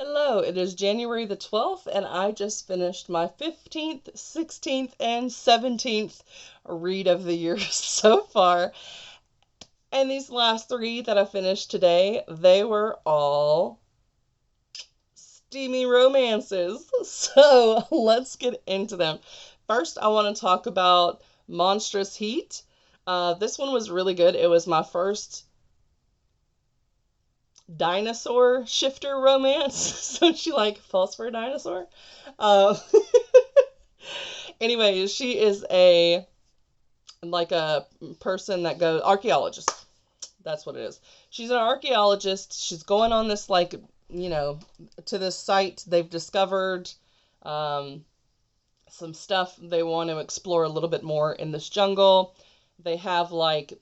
Hello, it is January the 12th, and I just finished my 15th, 16th, and 17th read of the year so far. And these last three that I finished today, they were all steamy romances. So let's get into them. First, I want to talk about Monstrous Heat. This one was really good. It was my first dinosaur shifter romance. So she like falls for a dinosaur. Uh, anyway, she is a person that goes archaeologist. That's what it is. She's an archaeologist. She's going on this to this site. They've discovered um, some stuff they want to explore a little bit more in this jungle. They have like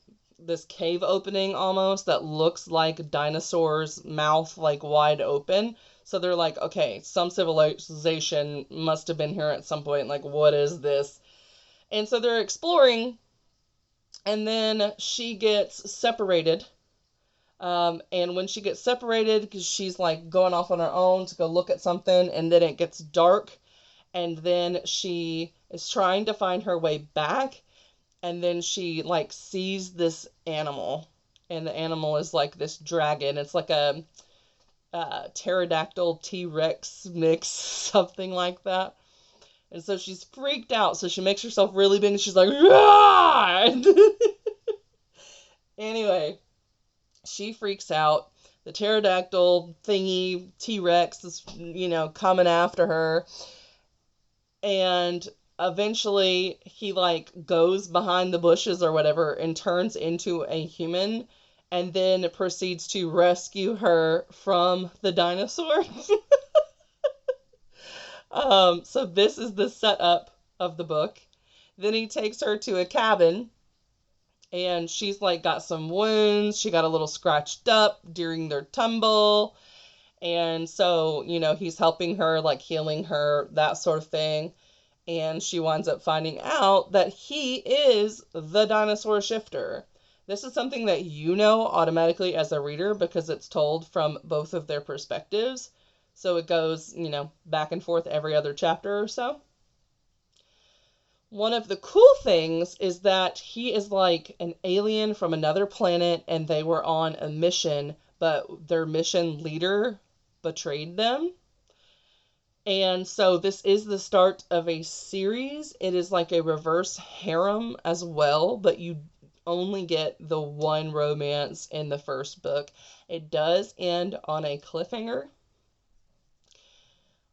this cave opening almost that looks like a dinosaur's mouth, like wide open. So they're like, okay, some civilization must have been here at some point. Like, what is this? And so they're exploring, and then she gets separated. And when she gets separated, because she's like going off on her own to go look at something, and then it gets dark, and then she is trying to find her way back, and then she like sees this animal, and the animal is like this dragon. It's like a pterodactyl T-Rex mix, something like that. And so she's freaked out, so she makes herself really big, and she's like, "Rah!" Anyway, she freaks out. The pterodactyl thingy T-Rex is, coming after her. And eventually he like goes behind the bushes or whatever and turns into a human, and then proceeds to rescue her from the dinosaur. So this is the setup of the book. Then he takes her to a cabin, and she's like got some wounds. She got a little scratched up during their tumble. And so, he's helping her, like healing her, that sort of thing. And she winds up finding out that he is the dinosaur shifter. This is something that you know automatically as a reader because it's told from both of their perspectives. So it goes, back and forth every other chapter or so. One of the cool things is that he is like an alien from another planet, and they were on a mission, but their mission leader betrayed them. And so this is the start of a series. It is like a reverse harem as well, but you only get the one romance in the first book. It does end on a cliffhanger.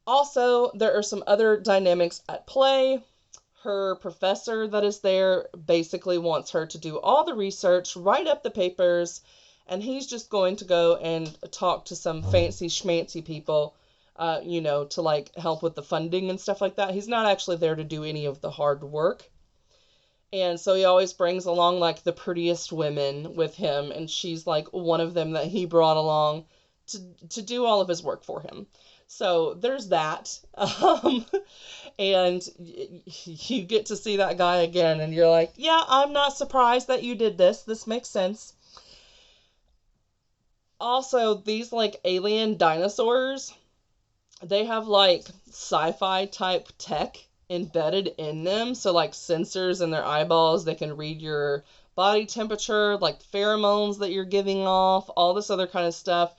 Also, there are some other dynamics at play. Her professor that is there basically wants her to do all the research, write up the papers, and he's just going to go and talk to some fancy schmancy people, to like help with the funding and stuff like that. He's not actually there to do any of the hard work. And so he always brings along like the prettiest women with him, and she's like one of them that he brought along to do all of his work for him. So there's that. And you get to see that guy again, and you're like, yeah, I'm not surprised that you did this. This makes sense. Also, these like alien dinosaurs, they have like sci-fi type tech embedded in them. So like sensors in their eyeballs, they can read your body temperature, like pheromones that you're giving off, all this other kind of stuff.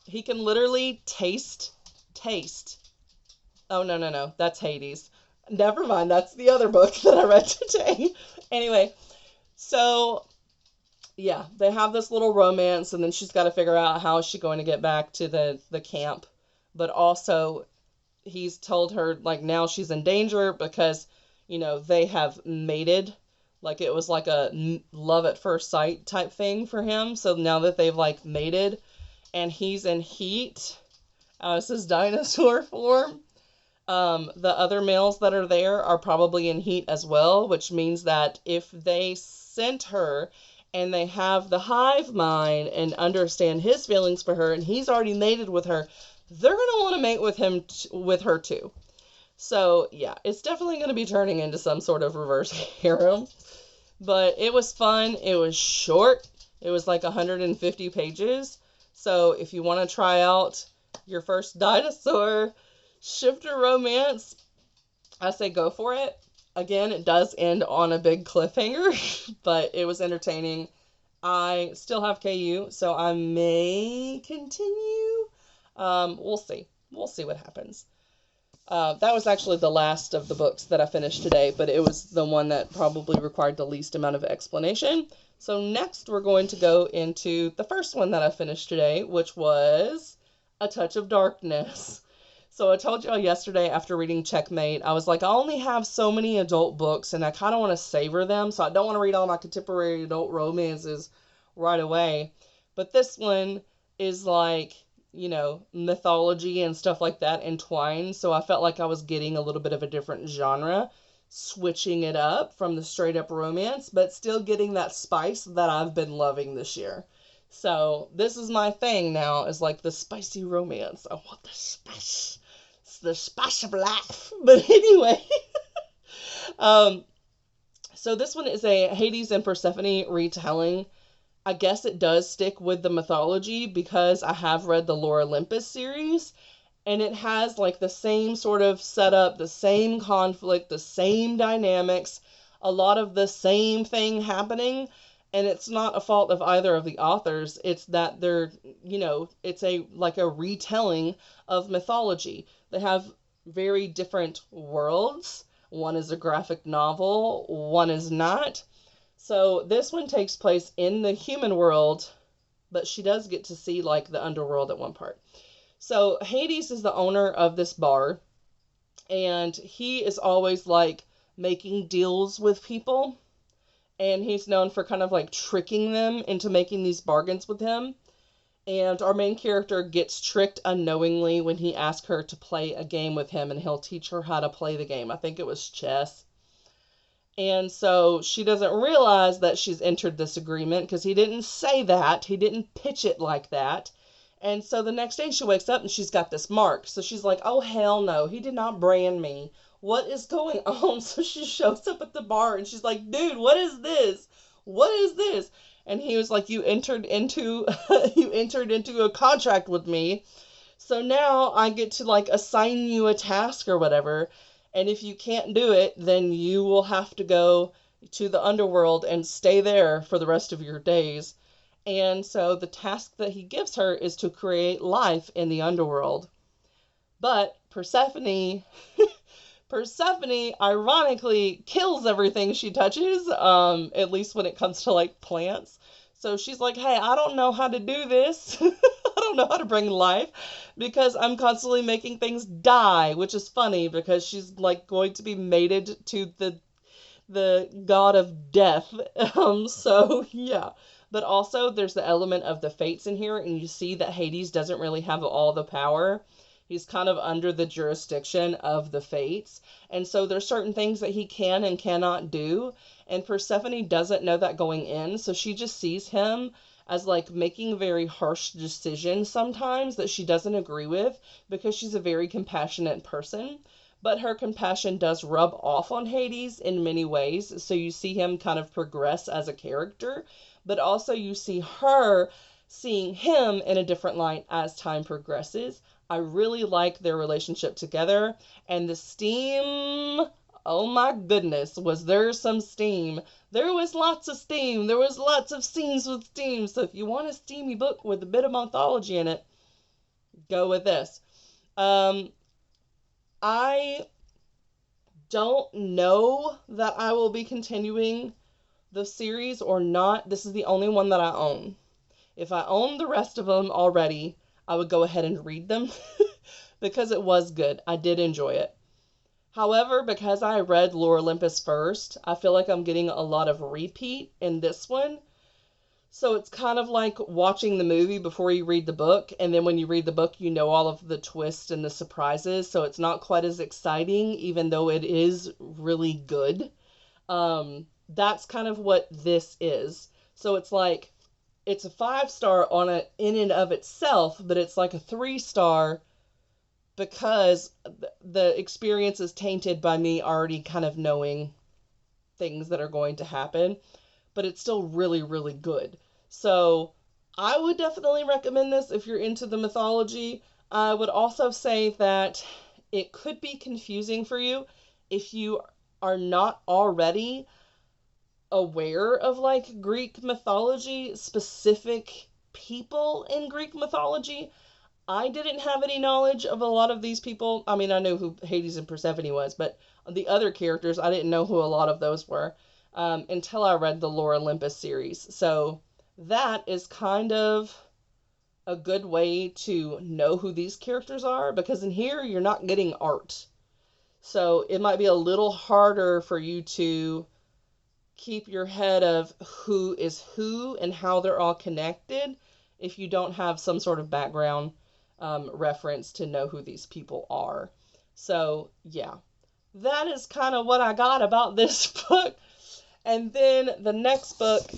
He can literally taste. Oh, no. That's Hades. Never mind. That's the other book that I read today. Anyway, so yeah, they have this little romance, and then she's got to figure out how is she going to get back to the camp. But also, he's told her, like, now she's in danger because, they have mated. Like, it was like a love at first sight type thing for him. So now that they've, like, mated, and he's in heat as his dinosaur form, the other males that are there are probably in heat as well, which means that if they scent her and they have the hive mind and understand his feelings for her, and he's already mated with her, they're going to want to mate with her too. So yeah, it's definitely going to be turning into some sort of reverse harem. But it was fun. It was short. It was like 150 pages. So if you want to try out your first dinosaur shifter romance, I say go for it. Again, it does end on a big cliffhanger, but it was entertaining. I still have KU, so I may continue. We'll see. We'll see what happens. That was actually the last of the books that I finished today, but it was the one that probably required the least amount of explanation. So next we're going to go into the first one that I finished today, which was A Touch of Darkness. So I told y'all yesterday after reading Checkmate, I was like, I only have so many adult books and I kind of want to savor them, so I don't want to read all my contemporary adult romances right away. But this one is like, mythology and stuff like that entwined, so I felt like I was getting a little bit of a different genre, switching it up from the straight up romance, but still getting that spice that I've been loving this year. So this is my thing now, is like the spicy romance. I want the spice. It's the spice of life. But anyway, so this one is a Hades and Persephone retelling. I guess it does stick with the mythology because I have read the Lore Olympus series, and it has like the same sort of setup, the same conflict, the same dynamics, a lot of the same thing happening. And it's not a fault of either of the authors. It's that they're, it's a retelling of mythology. They have very different worlds. One is a graphic novel, one is not. So this one takes place in the human world, but she does get to see like the underworld at one part. So Hades is the owner of this bar, and he is always like making deals with people, and he's known for kind of like tricking them into making these bargains with him. And our main character gets tricked unknowingly when he asks her to play a game with him, and he'll teach her how to play the game. I think it was chess. And so she doesn't realize that she's entered this agreement because he didn't say that. He didn't pitch it like that. And so the next day she wakes up and she's got this mark. So she's like, oh, hell no, he did not brand me. What is going on? So she shows up at the bar and she's like, dude, what is this? What is this? And he was like, you entered into a contract with me. So now I get to like assign you a task or whatever. And if you can't do it, then you will have to go to the underworld and stay there for the rest of your days. And so the task that he gives her is to create life in the underworld. But Persephone ironically kills everything she touches, at least when it comes to like plants. So she's like, hey, I don't know how to do this. I don't know how to bring life because I'm constantly making things die, which is funny because she's like going to be mated to the god of death. So yeah. But also there's the element of the fates in here, and you see that Hades doesn't really have all the power. He's kind of under the jurisdiction of the fates. And so there's certain things that he can and cannot do. And Persephone doesn't know that going in. So she just sees him as like making very harsh decisions sometimes that she doesn't agree with because she's a very compassionate person. But her compassion does rub off on Hades in many ways. So you see him kind of progress as a character. But also you see her seeing him in a different light as time progresses. I really like their relationship together. And the steam, oh my goodness, was there some steam. There was lots of steam. There was lots of scenes with steam. So if you want a steamy book with a bit of mythology in it, go with this. I don't know that I will be continuing the series or not. This is the only one that I own. If I owned the rest of them already, I would go ahead and read them because it was good. I did enjoy it. However, because I read Lore Olympus first, I feel like I'm getting a lot of repeat in this one. So it's kind of like watching the movie before you read the book, and then when you read the book, you know all of the twists and the surprises, so it's not quite as exciting, even though it is really good. That's kind of what this is. So it's like, it's a 5-star on it in and of itself, but it's like a 3-star because the experience is tainted by me already kind of knowing things that are going to happen, but it's still really, really good. So I would definitely recommend this if you're into the mythology. I would also say that it could be confusing for you if you are not already aware of like Greek mythology, specific people in Greek mythology. I didn't have any knowledge of a lot of these people. I mean, I knew who Hades and Persephone was, but the other characters, I didn't know who a lot of those were until I read the Lore Olympus series. So that is kind of a good way to know who these characters are, because in here you're not getting art. So it might be a little harder for you to keep your head of who is who and how they're all connected if you don't have some sort of background reference to know who these people are. So, yeah, that is kind of what I got about this book. And then the next book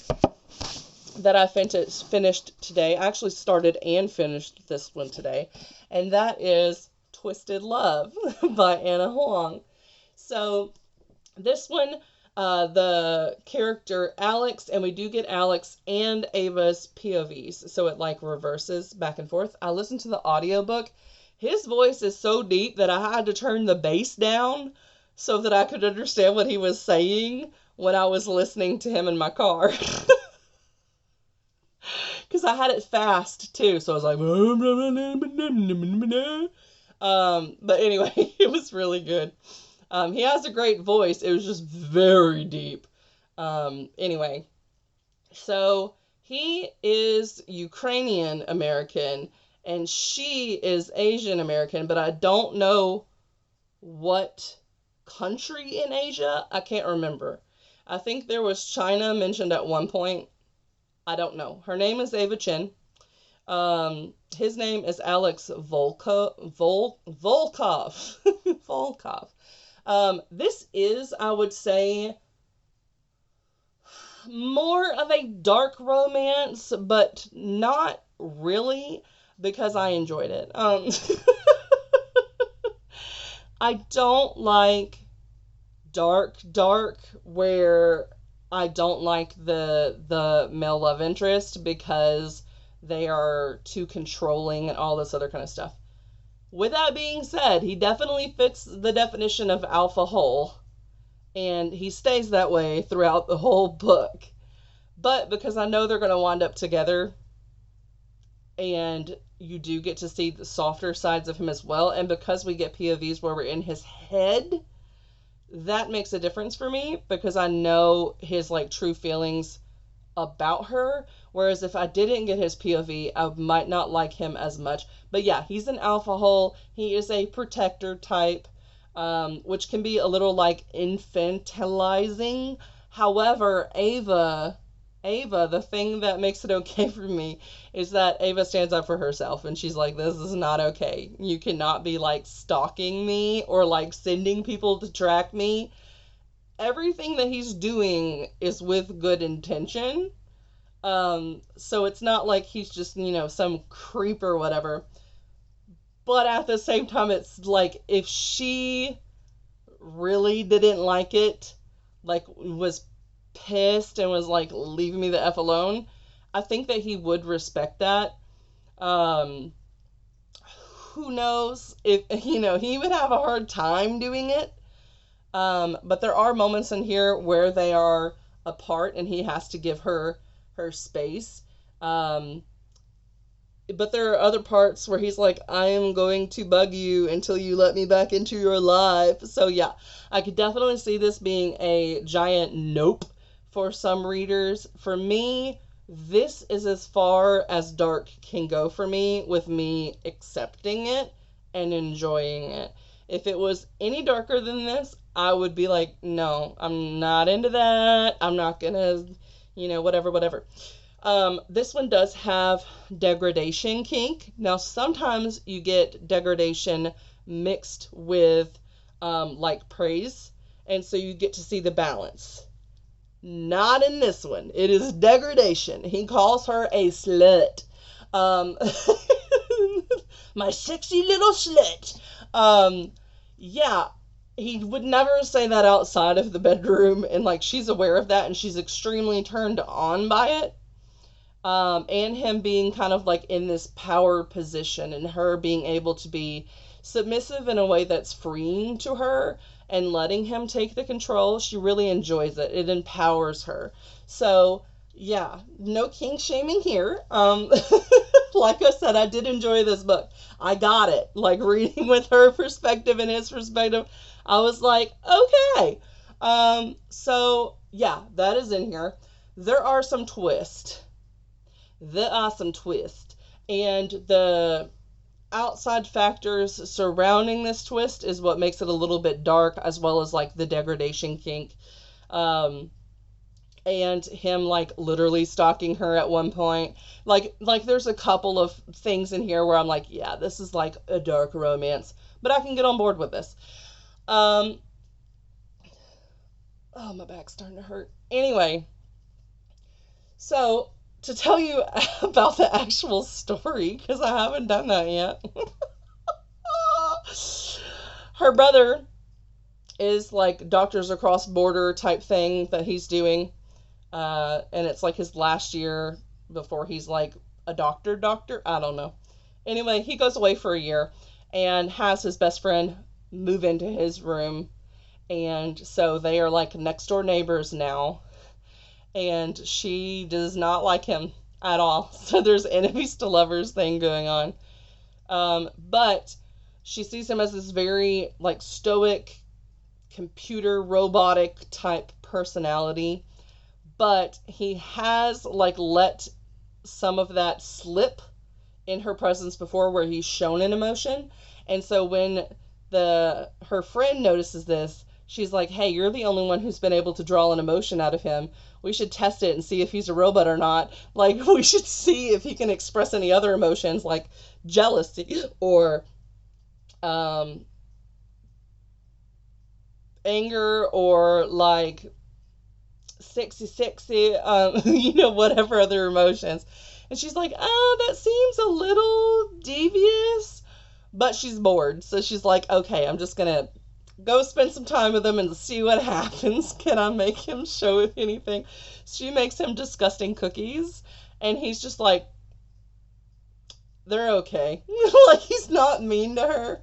that I finished today, I actually started and finished this one today, and that is Twisted Love by Anna Huang. So, this one, the character Alex, and we do get Alex and Ava's POVs, so it like reverses back and forth. I listened to the audiobook. His voice is so deep that I had to turn the bass down so that I could understand what he was saying when I was listening to him in my car. Because I had it fast too, so I was like, but anyway, it was really good. He has a great voice. It was just very deep. Anyway, so he is Ukrainian American and she is Asian American, but I don't know what country in Asia. I can't remember. I think there was China mentioned at one point. I don't know. Her name is Ava Chen. His name is Alex Volkov. Volkov. This is, I would say, more of a dark romance, but not really, because I enjoyed it. I don't like dark, where I don't like the male love interest because they are too controlling and all this other kind of stuff. With that being said, he definitely fits the definition of alpha hole, and he stays that way throughout the whole book. But because I know they're going to wind up together, and you do get to see the softer sides of him as well, and because we get POVs where we're in his head, that makes a difference for me because I know his like true feelings about her. Whereas if I didn't get his POV, I might not like him as much. But yeah, he's an alpha hole. He is a protector type, which can be a little like infantilizing. However, Ava, the thing that makes it okay for me is that Ava stands up for herself and she's like, this is not okay. You cannot be like stalking me or like sending people to track me. Everything that he's doing is with good intention. So it's not like he's just, some creep or whatever. But at the same time, it's like if she really didn't like it, like was pissed and was like leaving me the F alone, I think that he would respect that. Who knows if, he would have a hard time doing it. But there are moments in here where they are apart and he has to give her space. But there are other parts where he's like, I am going to bug you until you let me back into your life. So yeah, I could definitely see this being a giant nope for some readers. For me, this is as far as dark can go for me, with me accepting it and enjoying it. If it was any darker than this, I would be like, no, I'm not into that. I'm not gonna, whatever. This one does have degradation kink. Now, sometimes you get degradation mixed with, like, praise, and so you get to see the balance. Not in this one. It is degradation. He calls her a slut. My sexy little slut. Yeah, he would never say that outside of the bedroom, and, like, she's aware of that, and she's extremely turned on by it. And him being kind of like in this power position and her being able to be submissive in a way that's freeing to her and letting him take the control. She really enjoys it. It empowers her. So, yeah, no kink shaming here. Like I said, I did enjoy this book. I got it. Like reading with her perspective and his perspective, I was like, okay. So yeah, that is in here. There are some twists. There are some twists. And the outside factors surrounding this twist is what makes it a little bit dark, as well as like the degradation kink. Um, and him like literally stalking her at one point. Like there's a couple of things in here where I'm like, yeah, this is like a dark romance, but I can get on board with this. Um, oh, my back's starting to hurt. Anyway, so to tell you about the actual story, because I haven't done that yet. Her brother is like Doctors Across Border type thing that he's doing. And it's like his last year before he's like a doctor. I don't know. Anyway, he goes away for a year and has his best friend move into his room. And so they are like next door neighbors now. And she does not like him at all. So there's enemies to lovers thing going on. But she sees him as this very like stoic, computer robotic type personality. But he has like let some of that slip in her presence before, where he's shown an emotion. And so when her friend notices this, she's like, hey, you're the only one who's been able to draw an emotion out of him. We should test it and see if he's a robot or not. Like, we should see if he can express any other emotions like jealousy or anger or like sexy, whatever other emotions. And she's like, that seems a little devious, but she's bored. So she's like, okay, I'm just gonna go spend some time with him and see what happens. Can I make him show anything? She makes him disgusting cookies, and he's just like, they're okay. Like, he's not mean to her.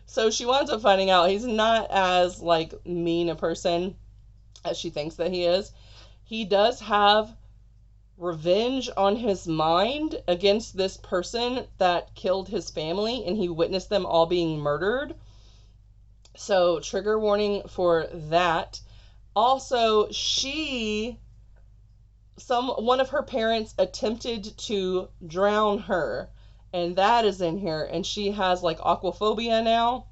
So she winds up finding out he's not as like mean a person as she thinks that he is. He does have revenge on his mind against this person that killed his family, and he witnessed them all being murdered. So trigger warning for that. Also, one of her parents attempted to drown her, and that is in here, and she has like aquaphobia now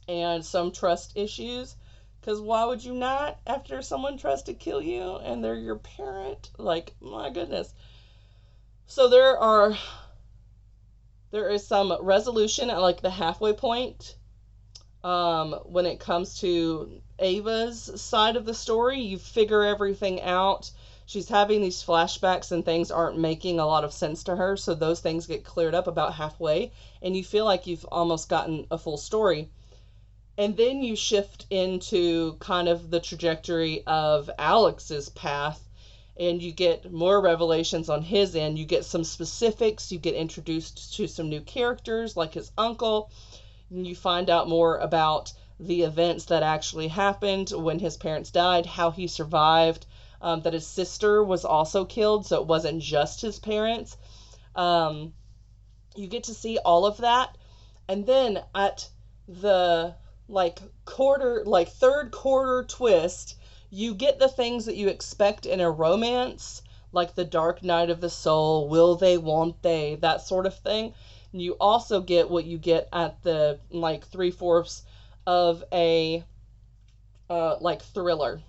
and some trust issues. Because why would you not, after someone tries to kill you and they're your parent? Like, my goodness. So there is some resolution at like the halfway point. When it comes to Ava's side of the story, you figure everything out. She's having these flashbacks and things aren't making a lot of sense to her. So those things get cleared up about halfway, and you feel like you've almost gotten a full story. And then you shift into kind of the trajectory of Alex's path, and you get more revelations on his end. You get some specifics. You get introduced to some new characters, like his uncle. And you find out more about the events that actually happened when his parents died, how he survived, that his sister was also killed, so it wasn't just his parents. You get to see all of that. And then at the third quarter twist, you get the things that you expect in a romance, like the dark night of the soul, will they, won't they, that sort of thing. And you also get what you get at the like 3/4 of a thriller.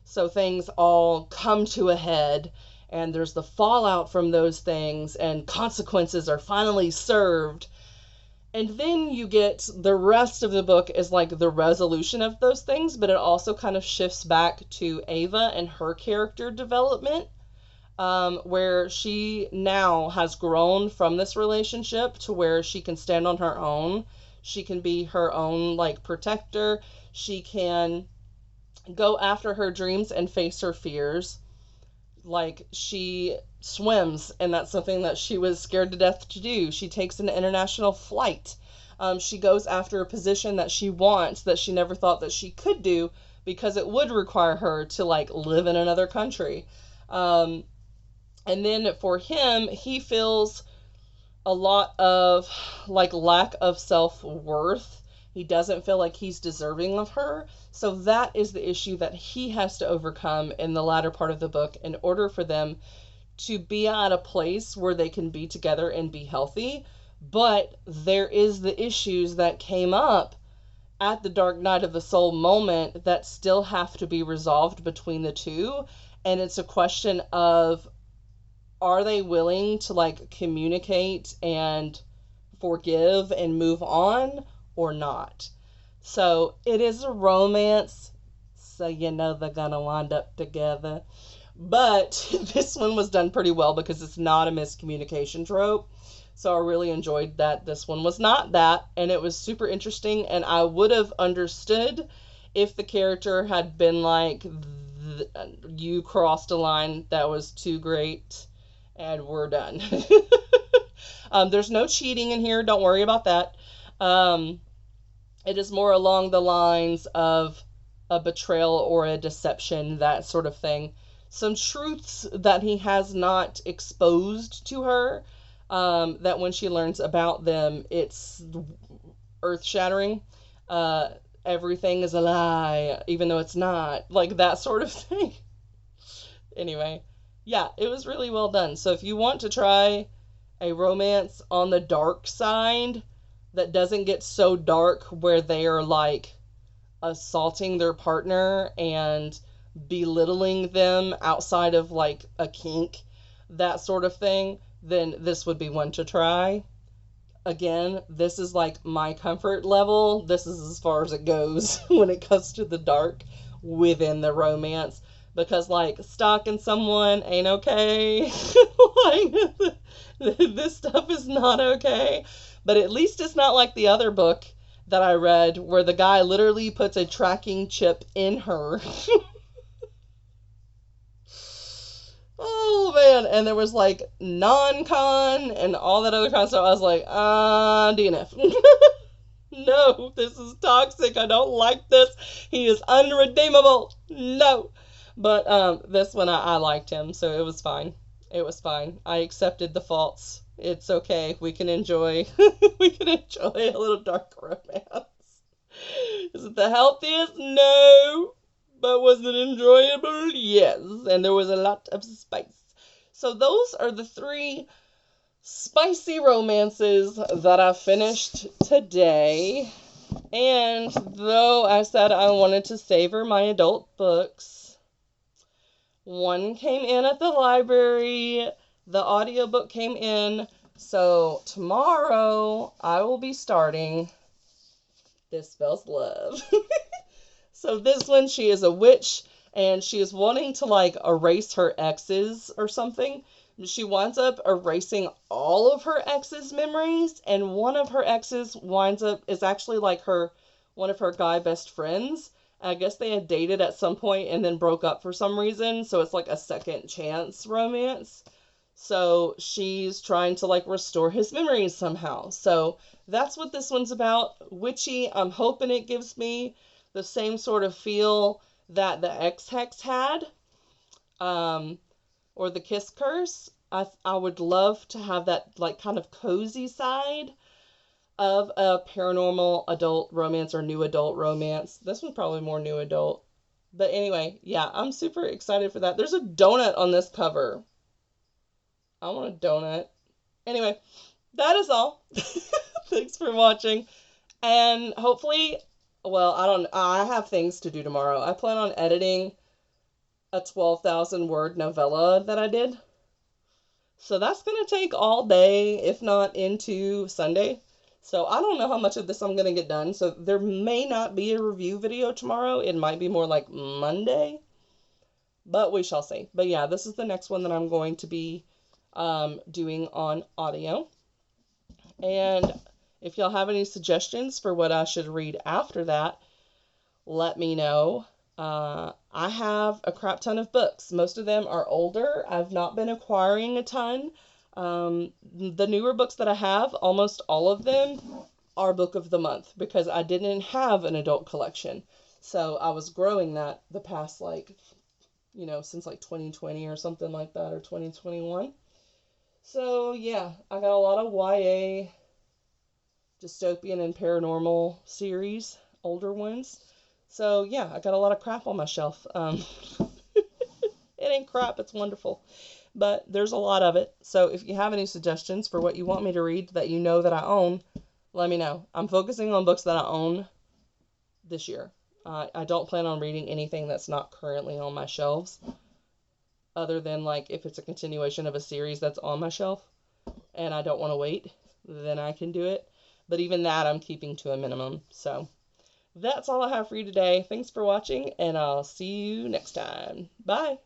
So things all come to a head, and there's the fallout from those things, and consequences are finally served. And then you get the rest of the book is like the resolution of those things, but it also kind of shifts back to Ava and her character development, where she now has grown from this relationship to where she can stand on her own. She can be her own like protector. She can go after her dreams and face her fears. Like, she swims, and that's something that she was scared to death to do. She takes an international flight. She goes after a position that she wants that she never thought that she could do because it would require her to, like, live in another country. Um, and then for him, he feels a lot of, like, lack of self-worth. He doesn't feel like he's deserving of her. So that is the issue that he has to overcome in the latter part of the book in order for them to be at a place where they can be together and be healthy. But there is the issues that came up at the Dark Night of the Soul moment that still have to be resolved between the two. And it's a question of, are they willing to, like, communicate and forgive and move on or not? So it is a romance, so you know they're gonna wind up together. But this one was done pretty well because it's not a miscommunication trope. So I really enjoyed that this one was not that, and it was super interesting, and I would have understood if the character had been like, you crossed a line that was too great and we're done. There's no cheating in here, don't worry about that. It is more along the lines of a betrayal or a deception, that sort of thing. Some truths that he has not exposed to her, that when she learns about them, it's earth-shattering. Everything is a lie, even though it's not. Like, that sort of thing. Anyway, yeah, it was really well done. So if you want to try a romance on the dark side that doesn't get so dark where they are, like, assaulting their partner and belittling them outside of, like, a kink, that sort of thing, then this would be one to try. Again, this is like my comfort level. This is as far as it goes when it comes to the dark within the romance. Because, like, stalking someone ain't okay. Like, this stuff is not okay. But at least it's not like the other book that I read where the guy literally puts a tracking chip in her. Oh man, and there was, like, non-con and all that other kind of stuff. I was like, DNF. No, this is toxic. I don't like this. He is unredeemable. No. But this one, I liked him, so it was fine. It was fine. I accepted the faults. It's okay. We can enjoy we can enjoy a little dark romance. Is it the healthiest? No. But was it enjoyable? Yes. And there was a lot of spice. So those are the 3 spicy romances that I finished today. And though I said I wanted to savor my adult books, one came in at the library, the audiobook came in, so tomorrow I will be starting This Spells Love. So this one, she is a witch, and she is wanting to, like, erase her exes or something. She winds up erasing all of her exes' memories, and one of her exes is actually, like, one of her guy best friends. I guess they had dated at some point and then broke up for some reason, so it's like a second chance romance. So she's trying to, like, restore his memories somehow. So that's what this one's about. Witchy. I'm hoping it gives me the same sort of feel that the X-Hex had, or the Kiss Curse. I would love to have that, like, kind of cozy side of a paranormal adult romance or new adult romance. This one's probably more new adult. But anyway, yeah, I'm super excited for that. There's a donut on this cover. I want a donut. Anyway, that is all. Thanks for watching. And hopefully, well, I have things to do tomorrow. I plan on editing a 12,000 word novella that I did. So that's going to take all day, if not into Sunday. So I don't know how much of this I'm going to get done. So there may not be a review video tomorrow. It might be more like Monday. But we shall see. But yeah, this is the next one that I'm going to be doing on audio. And if y'all have any suggestions for what I should read after that, let me know. I have a crap ton of books. Most of them are older. I've not been acquiring a ton. The newer books that I have, almost all of them are book of the month because I didn't have an adult collection. So I was growing that the past, like, since like 2020 or something like that, or 2021. So yeah, I got a lot of YA, dystopian, and paranormal series, older ones. So yeah, I got a lot of crap on my shelf. It ain't crap, it's wonderful. But there's a lot of it. So if you have any suggestions for what you want me to read that you know that I own, let me know. I'm focusing on books that I own this year. I don't plan on reading anything that's not currently on my shelves, other than like if it's a continuation of a series that's on my shelf and I don't want to wait, then I can do it. But even that I'm keeping to a minimum. So that's all I have for you today. Thanks for watching, and I'll see you next time. Bye.